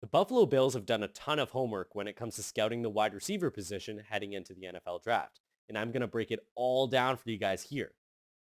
The Buffalo Bills have done a ton of homework when it comes to scouting the wide receiver position heading into the NFL draft, and I'm going to break it all down for you guys here.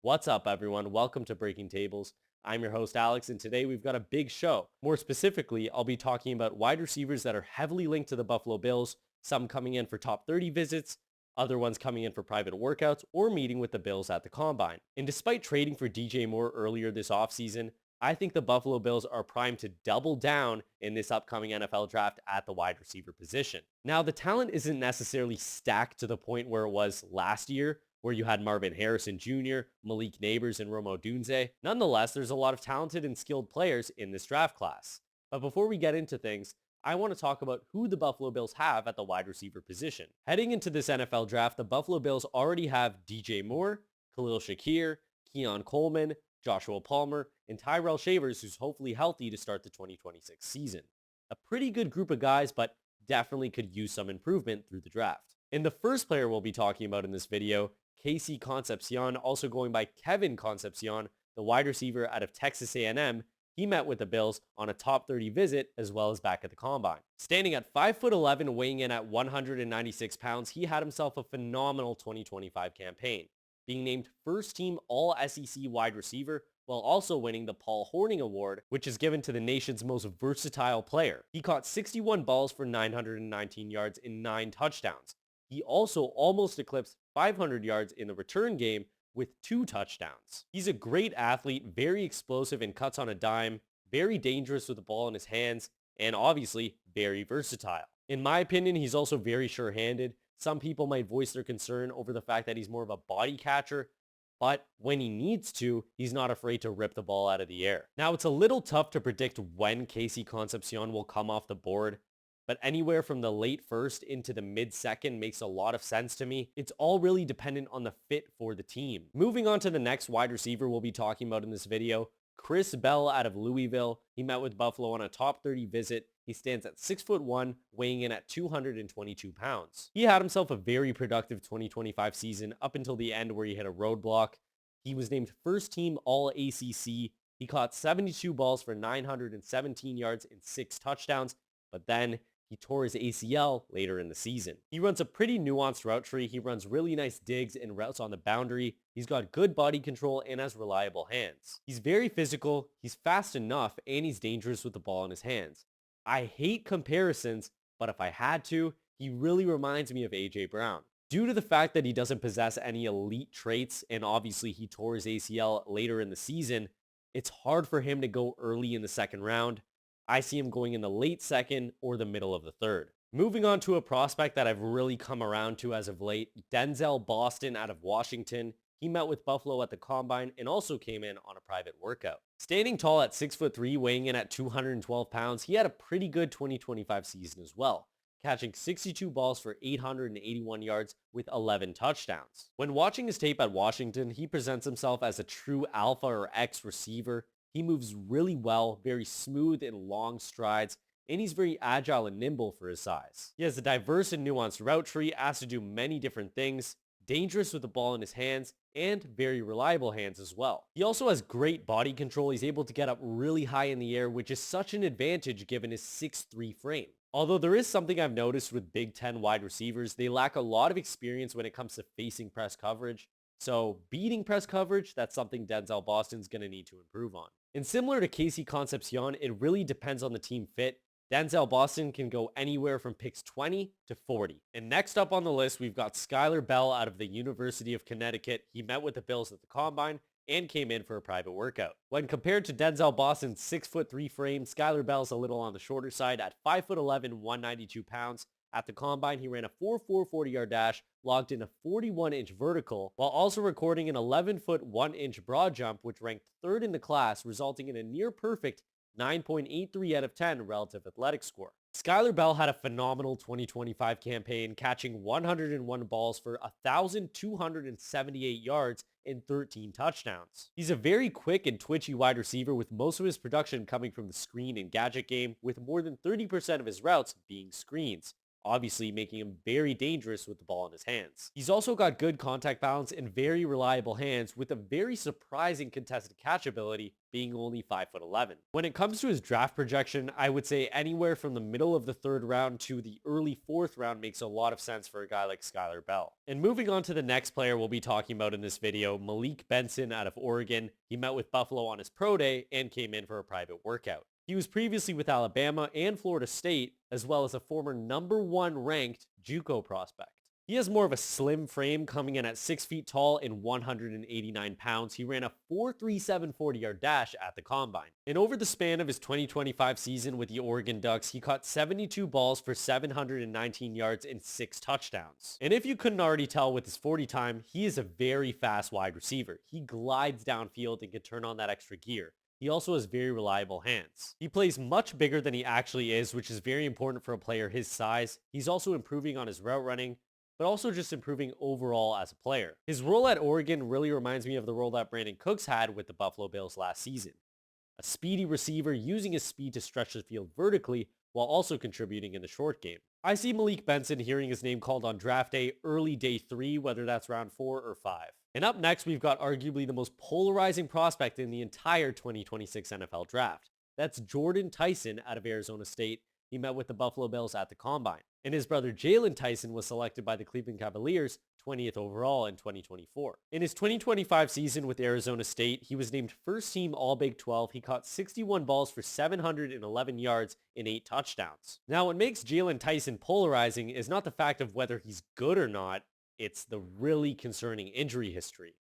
What's up, everyone? Welcome to Breaking Tables. I'm your host, Alex, and today we've got a big show. More specifically, I'll be talking about wide receivers that are heavily linked to the Buffalo Bills, some coming in for top 30 visits, other ones coming in for private workouts, or meeting with the Bills at the Combine. And despite trading for DJ Moore earlier this offseason, I think the Buffalo Bills are primed to double down in this upcoming NFL draft at the wide receiver position. Now, the talent isn't necessarily stacked to the point where it was last year, where you had Marvin Harrison Jr., Malik Neighbors, and Rome Odunze. Nonetheless, there's a lot of talented and skilled players in this draft class. But before we get into things, I want to talk about who the Buffalo Bills have at the wide receiver position. Heading into this NFL draft, the Buffalo Bills already have DJ Moore, Khalil Shakir, Keon Coleman, Joshua Palmer, and Tyrell Shavers, who's hopefully healthy to start the 2026 season. A pretty good group of guys, but definitely could use some improvement through the draft. And the first player we'll be talking about in this video, Casey Concepcion, also going by Kevin Concepcion, the wide receiver out of Texas A&M. He met with the Bills on a top 30 visit as well as back at the Combine. Standing at 5'11", weighing in at 196 pounds, he had himself a phenomenal 2025 campaign, being named first team All-SEC wide receiver while also winning the Paul Hornung Award, which is given to the nation's most versatile player. He caught 61 balls for 919 yards and 9 touchdowns. He also almost eclipsed 500 yards in the return game with 2 touchdowns. He's a great athlete, very explosive and cuts on a dime, very dangerous with the ball in his hands, and obviously very versatile. In my opinion, he's also very sure-handed. Some people might voice their concern over the fact that he's more of a body catcher, but when he needs to, he's not afraid to rip the ball out of the air. Now, it's a little tough to predict when Casey Concepcion will come off the board, but anywhere from the late first into the mid-second makes a lot of sense to me. It's all really dependent on the fit for the team. Moving on to the next wide receiver we'll be talking about in this video, Chris Bell out of Louisville. He met with Buffalo on a top 30 visit. He stands at 6'1", weighing in at 222 pounds. He had himself a very productive 2025 season up until the end where he hit a roadblock. He was named first team All-ACC. He caught 72 balls for 917 yards and 6 touchdowns, but then he tore his ACL later in the season. He runs a pretty nuanced route tree. He runs really nice digs and routes on the boundary. He's got good body control and has reliable hands. He's very physical, he's fast enough, and he's dangerous with the ball in his hands. I hate comparisons, but if I had to, he really reminds me of A.J. Brown. Due to the fact that he doesn't possess any elite traits, and obviously he tore his ACL later in the season, it's hard for him to go early in the second round. I see him going in the late second or the middle of the third. Moving on to a prospect that I've really come around to as of late, Denzel Boston out of Washington. He met with Buffalo at the Combine and also came in on a private workout. Standing tall at 6'3", weighing in at 212 pounds, he had a pretty good 2025 season as well, catching 62 balls for 881 yards with 11 touchdowns. When watching his tape at Washington, he presents himself as a true alpha or X receiver. He moves really well, very smooth and long strides, and he's very agile and nimble for his size. He has a diverse and nuanced route tree, has to do many different things, dangerous with the ball in his hands, and very reliable hands as well. He also has great body control. He's able to get up really high in the air, which is such an advantage given his 6'3" frame. Although there is something I've noticed with Big Ten wide receivers, they lack a lot of experience when it comes to facing press coverage. So beating press coverage, that's something Denzel Boston's going to need to improve on. And similar to Casey Concepcion, it really depends on the team fit. Denzel Boston can go anywhere from picks 20 to 40. And next up on the list, we've got Skyler Bell out of the University of Connecticut. He met with the Bills at the Combine and came in for a private workout. When compared to Denzel Boston's 6'3" frame, Skyler Bell's a little on the shorter side at 5'11", 192 pounds. At the Combine, he ran a 4.4 40-yard dash, logged in a 41-inch vertical, while also recording an 11-foot 1-inch broad jump, which ranked third in the class, resulting in a near-perfect 9.83 out of 10 relative athletic score. Skyler Bell had a phenomenal 2025 campaign, catching 101 balls for 1,278 yards and 13 touchdowns. He's a very quick and twitchy wide receiver with most of his production coming from the screen and gadget game, with more than 30% of his routes being screens. obviously making him very dangerous with the ball in his hands. He's also got good contact balance and very reliable hands with a very surprising contested catch ability, being only 5'11". When it comes to his draft projection, I would say anywhere from the middle of the 3rd round to the early 4th round makes a lot of sense for a guy like Skyler Bell. And moving on to the next player we'll be talking about in this video, Malik Benson out of Oregon. He met with Buffalo on his pro day and came in for a private workout. He was previously with Alabama and Florida State, as well as a former #1 ranked JUCO prospect. He has more of a slim frame, coming in at 6 feet tall and 189 pounds. He ran a 4.37 40-yard dash at the combine. And over the span of his 2025 season with the Oregon Ducks, he caught 72 balls for 719 yards and 6 touchdowns. And if you couldn't already tell with his 40 time, he is a very fast wide receiver. He glides downfield and can turn on that extra gear. He also has very reliable hands. He plays much bigger than he actually is, which is very important for a player his size. He's also improving on his route running, but also just improving overall as a player. His role at Oregon really reminds me of the role that Brandon Cooks had with the Buffalo Bills last season. A speedy receiver using his speed to stretch the field vertically while also contributing in the short game. I see Malik Benson hearing his name called on draft day, early day 3, whether that's round 4 or 5. And up next, we've got arguably the most polarizing prospect in the entire 2026 NFL draft. That's Jordyn Tyson out of Arizona State. He met with the Buffalo Bills at the combine. And his brother Jalen Tyson was selected by the Cleveland Cavaliers 20th overall in 2024. In his 2025 season with Arizona State, he was named first team All Big 12. He caught 61 balls for 711 yards and 8 touchdowns. Now, what makes Jalen Tyson polarizing is not the fact of whether he's good or not, it's the really concerning injury history.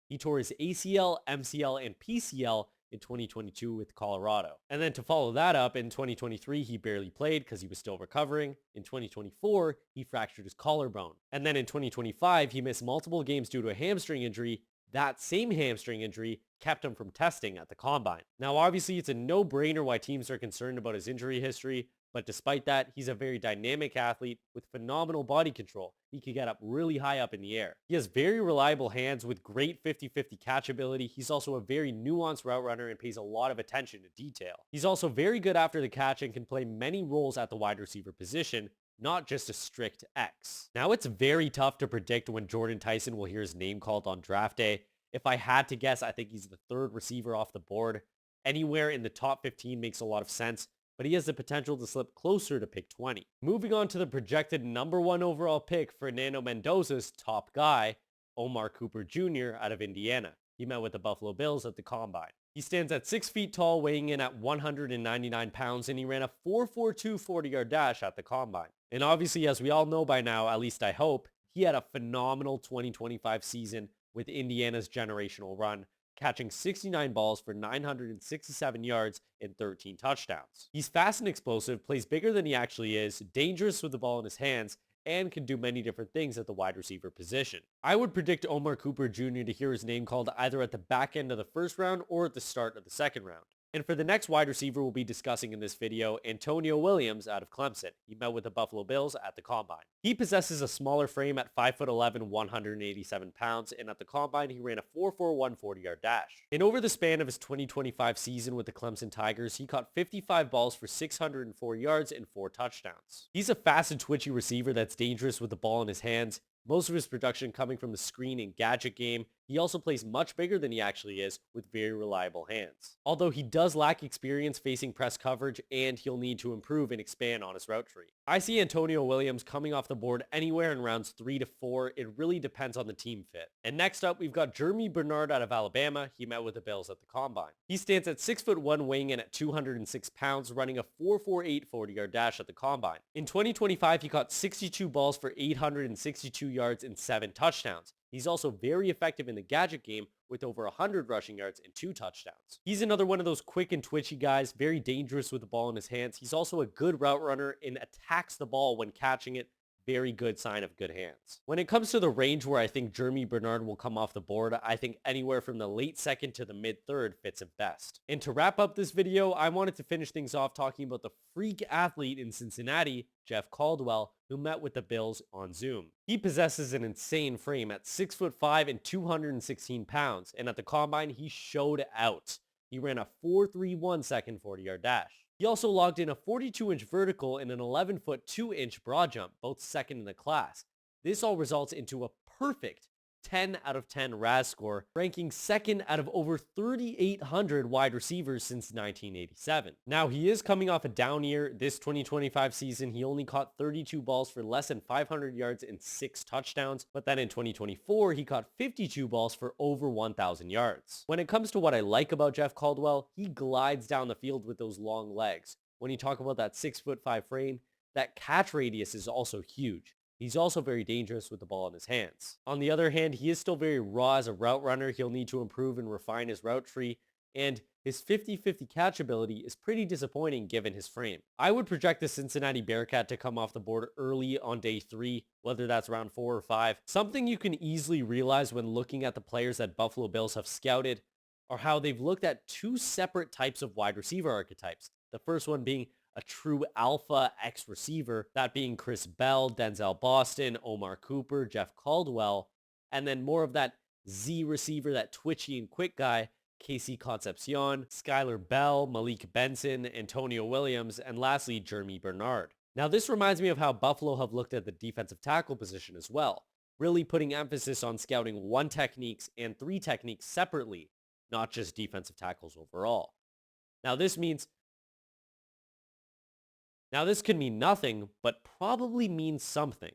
He tore his ACL, MCL, and PCL in 2022 with Colorado. And then to follow that up, in 2023, he barely played because he was still recovering. In 2024, he fractured his collarbone. And then in 2025, he missed multiple games due to a hamstring injury. That same hamstring injury kept him from testing at the combine. Now, obviously, it's a no-brainer why teams are concerned about his injury history, but despite that, he's a very dynamic athlete with phenomenal body control. He can get up really high up in the air. He has very reliable hands with great 50-50 catch ability. He's also a very nuanced route runner and pays a lot of attention to detail. He's also very good after the catch and can play many roles at the wide receiver position, not just a strict X. Now, it's very tough to predict when Jordyn Tyson will hear his name called on draft day. If I had to guess, I think he's the 3rd receiver off the board. Anywhere in the top 15 makes a lot of sense, but he has the potential to slip closer to pick 20. Moving on to the projected #1 overall pick, Fernando Mendoza's top guy, Omar Cooper Jr. out of Indiana. He met with the Buffalo Bills at the combine. He stands at 6 feet tall, weighing in at 199 pounds, and he ran a 4.42 40-yard dash at the combine. And obviously, as we all know by now, at least I hope, he had a phenomenal 2025 season with Indiana's generational run, catching 69 balls for 967 yards and 13 touchdowns. He's fast and explosive, plays bigger than he actually is, dangerous with the ball in his hands, and can do many different things at the wide receiver position. I would predict Omar Cooper Jr. to hear his name called either at the back end of the 1st round or at the start of the 2nd round. And for the next wide receiver we'll be discussing in this video, Antonio Williams out of Clemson. He met with the Buffalo Bills at the combine. He possesses a smaller frame at 5'11", 187 pounds, and at the combine he ran a 4.41 40-yard dash. And over the span of his 2025 season with the Clemson Tigers, he caught 55 balls for 604 yards and 4 touchdowns. He's a fast and twitchy receiver that's dangerous with the ball in his hands. Most of his production coming from the screen and gadget game. He also plays much bigger than he actually is with very reliable hands. Although he does lack experience facing press coverage and he'll need to improve and expand on his route tree. I see Antonio Williams coming off the board anywhere in rounds 3 to 4. It really depends on the team fit. And next up, we've got Germie Bernard out of Alabama. He met with the Bills at the combine. He stands at 6'1", weighing in at 206 pounds, running a 4.48 40-yard dash at the combine. In 2025, he caught 62 balls for 862 yards and 7 touchdowns. He's also very effective in the gadget game with over 100 rushing yards and 2 touchdowns. He's another one of those quick and twitchy guys, very dangerous with the ball in his hands. He's also a good route runner and attacks the ball when catching it. Very good sign of good hands. When it comes to the range where I think Germie Bernard will come off the board, I think anywhere from the late 2nd to the mid 3rd fits him best. And to wrap up this video, I wanted to finish things off talking about the freak athlete in Cincinnati, Jeff Caldwell, who met with the Bills on Zoom. He possesses an insane frame at 6'5" and 216 pounds, and at the combine, he showed out. He ran a 4.31 second 40-yard dash. He also logged in a 42-inch vertical and an 11-foot 2-inch broad jump, both second in the class. This all results into a perfect 10 out of 10 RAS score, ranking second out of over 3,800 wide receivers since 1987. Now, he is coming off a down year. This 2025 season, he only caught 32 balls for less than 500 yards and 6 touchdowns. But then in 2024, he caught 52 balls for over 1,000 yards. When it comes to what I like about Jeff Caldwell, he glides down the field with those long legs. When you talk about that 6'5" frame, that catch radius is also huge. He's also very dangerous with the ball in his hands. On the other hand, he is still very raw as a route runner. He'll need to improve and refine his route tree, and his 50-50 catch ability is pretty disappointing given his frame. I would project the Cincinnati Bearcat to come off the board early on day 3, whether that's round 4 or 5. Something you can easily realize when looking at the players that Buffalo Bills have scouted are how they've looked at 2 separate types of wide receiver archetypes. The first one being a true alpha X receiver, that being Chris Bell, Denzel Boston, Omar Cooper, Jeff Caldwell, and then more of that Z receiver, that twitchy and quick guy, Casey Concepcion, Skyler Bell, Malik Benson, Antonio Williams, and lastly, Germie Bernard. Now this reminds me of how Buffalo have looked at the defensive tackle position as well, really putting emphasis on scouting 1 techniques and 3 techniques separately, not just defensive tackles overall. Now this could mean nothing, but probably means something.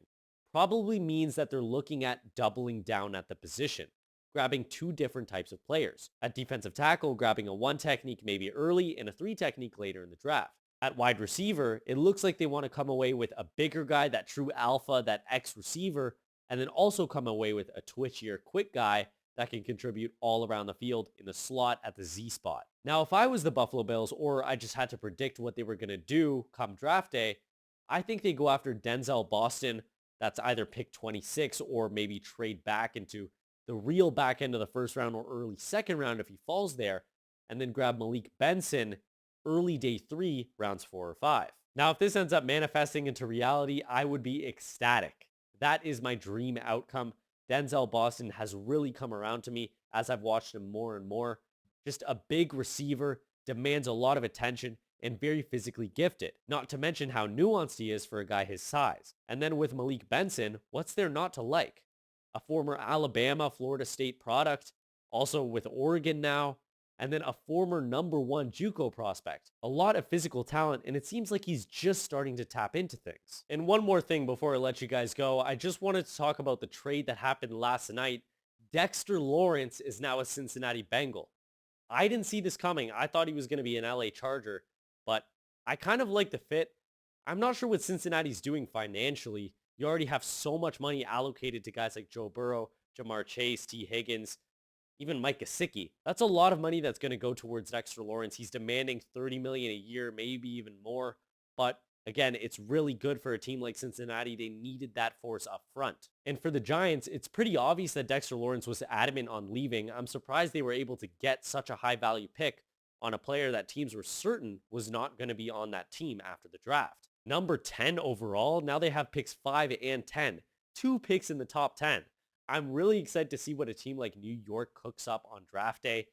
Probably means that they're looking at doubling down at the position, grabbing 2 different types of players. At defensive tackle, grabbing a 1 technique maybe early and a 3 technique later in the draft. At wide receiver, it looks like they want to come away with a bigger guy, that true alpha, that X receiver, and then also come away with a twitchier, quick guy that can contribute all around the field in the slot at the Z spot. Now, if I was the Buffalo Bills, or I just had to predict what they were going to do come draft day, I think they go after Denzel Boston. That's either pick 26 or maybe trade back into the real back end of the first round or early second round if he falls there, and then grab Malik Benson early day 3, rounds 4 or 5. Now, if this ends up manifesting into reality, I would be ecstatic. That is my dream outcome. Denzel Boston has really come around to me as I've watched him more and more. Just a big receiver, demands a lot of attention, and very physically gifted. Not to mention how nuanced he is for a guy his size. And then with Malik Benson, what's there not to like? A former Alabama, Florida State product, also with Oregon now, and then a former number 1 JUCO prospect. A lot of physical talent, and it seems like he's just starting to tap into things. And one more thing before I let you guys go, I just wanted to talk about the trade that happened last night. Dexter Lawrence is now a Cincinnati Bengal. I didn't see this coming. I thought he was going to be an LA Charger, but I kind of like the fit. I'm not sure what Cincinnati's doing financially. You already have so much money allocated to guys like Joe Burrow, Jamar Chase, T. Higgins, even Mike Gesicki. That's a lot of money that's going to go towards Dexter Lawrence. He's demanding $30 million a year, maybe even more. But again, it's really good for a team like Cincinnati. They needed that force up front. And for the Giants, it's pretty obvious that Dexter Lawrence was adamant on leaving. I'm surprised they were able to get such a high value pick on a player that teams were certain was not going to be on that team after the draft. Number 10 overall, now they have picks 5 and 10. 2 picks in the top 10. I'm really excited to see what a team like New York cooks up on draft day.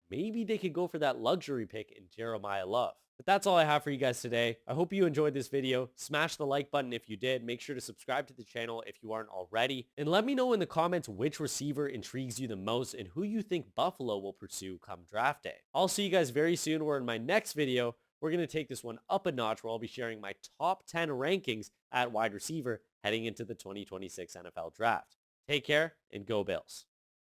Maybe they could go for that luxury pick in Jeremiah Love. But that's all I have for you guys today. I hope you enjoyed this video. Smash the like button if you did. Make sure to subscribe to the channel if you aren't already. And let me know in the comments which receiver intrigues you the most and who you think Buffalo will pursue come draft day. I'll see you guys very soon, or in my next video, we're going to take this one up a notch where I'll be sharing my top 10 rankings at wide receiver heading into the 2026 NFL Draft. Take care and go Bills.